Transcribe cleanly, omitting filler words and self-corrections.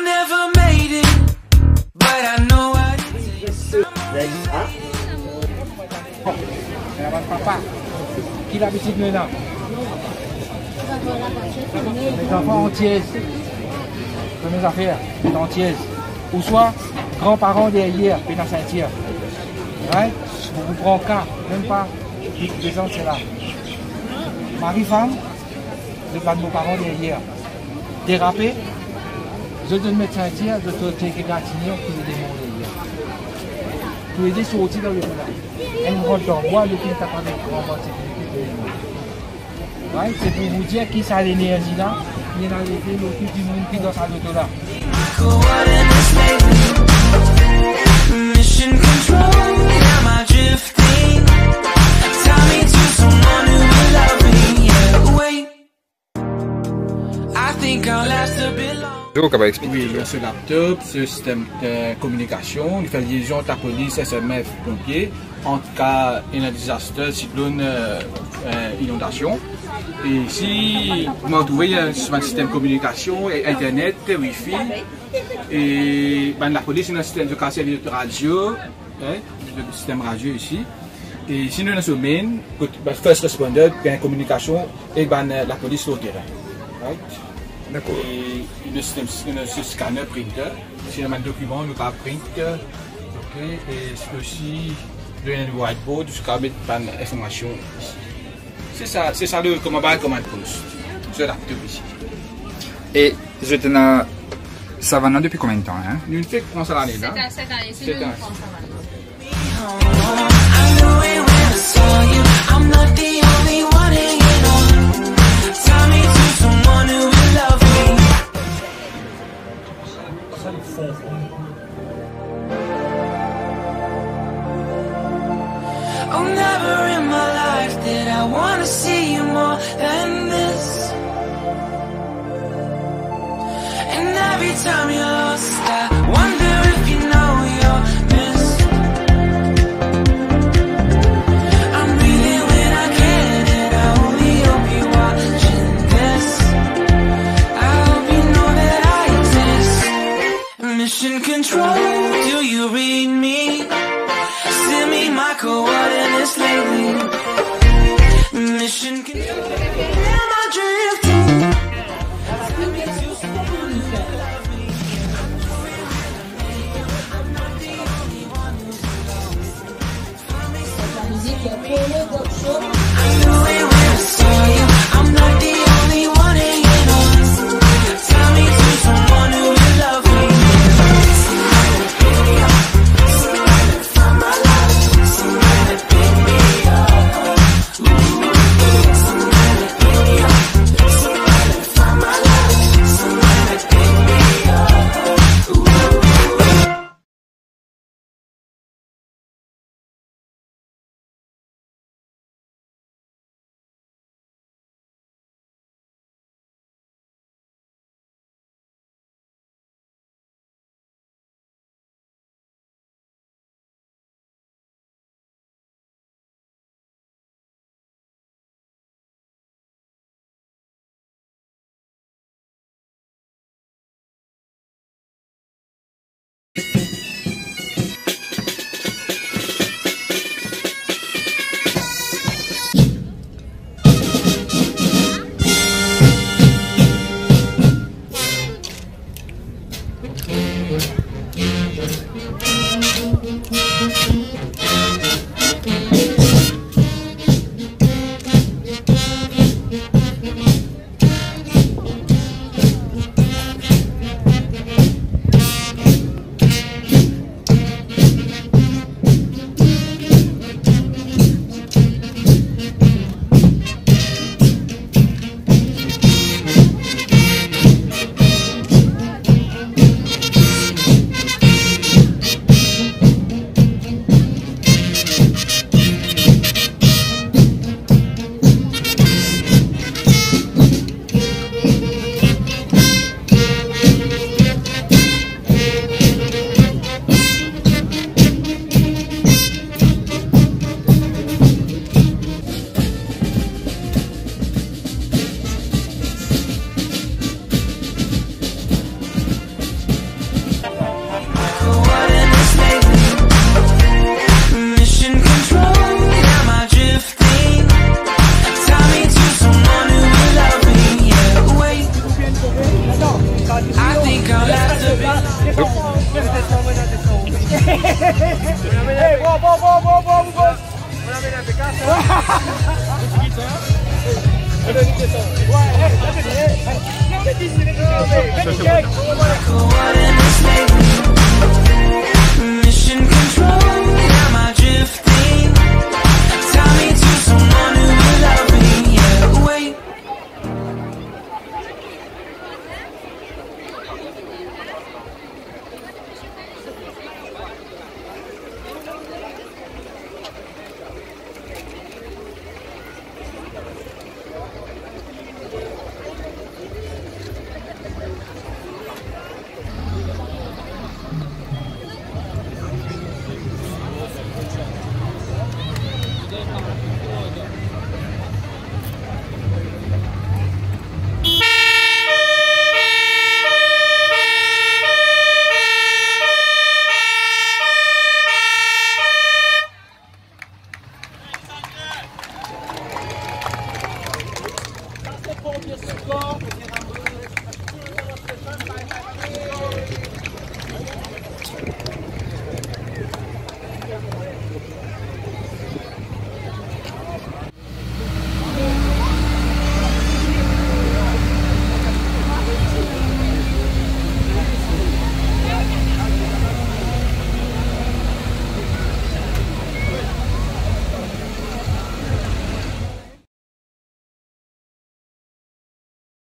never made it, but I know what it takes. Papa, qui l'habitude maintenant? Les enfants entiers. Mes affaires, entières. Ou soit, grands-parents derrière, puis dans Saint-Hier. Right? Vous vous prenez cas, même pas, les gens c'est là. Mari-femme, je parle de nos parents derrière. Dérapé, je donne mettre Saint-Hier, je te take Gratignan pour les démons derrière. Pour aider sortir dans le là. Elle rentre dans moi, le film t'a pas de grand de sécurité. Right? C'est pour vous dire qui ça l'énergie là. Il y a les l'autre du monde qui dans sa loto là. Mission control, am I drifting? Tell me to someone who will love me. Yeah, wait. I think I'll last a bit long. Oui, il y a ce laptop, ce système de communication, il fait liaison entre la police, SMF, pompiers, en cas d'un désastre, cyclone, inondation. Et ici, vous m'en trouvez, il y a un système de communication, internet, wifi. Et ben, la police, il y a un système de service de radio, le système radio ici. Et ici, nous avons ce main, first responder, bien communication, et ben, la police au terrain. Right? D'accord. Et le système, ce scanner printer, si on a un document, nous pas print. Ok. Et c'est aussi le whiteboard, jusqu'à mettre une information ici. C'est ça le command post. C'est laptop ici. Et je te n'ai ça va depuis combien de temps hein? Nous fait commencer l'année là. Cette année, c'est nous France Oh, never in my life did I want to see you more than this. And every time you're lost, I wonder if you know you're missed. I'm breathing when I can, and I only hope you're watching this. I hope you know that I exist. Mission control, do you read me? Send me my coordinates lately. Mission control. Am I drifting? I knew it when I saw you. I'm not the only one hanging on. Tell me to someone who will love me. What in this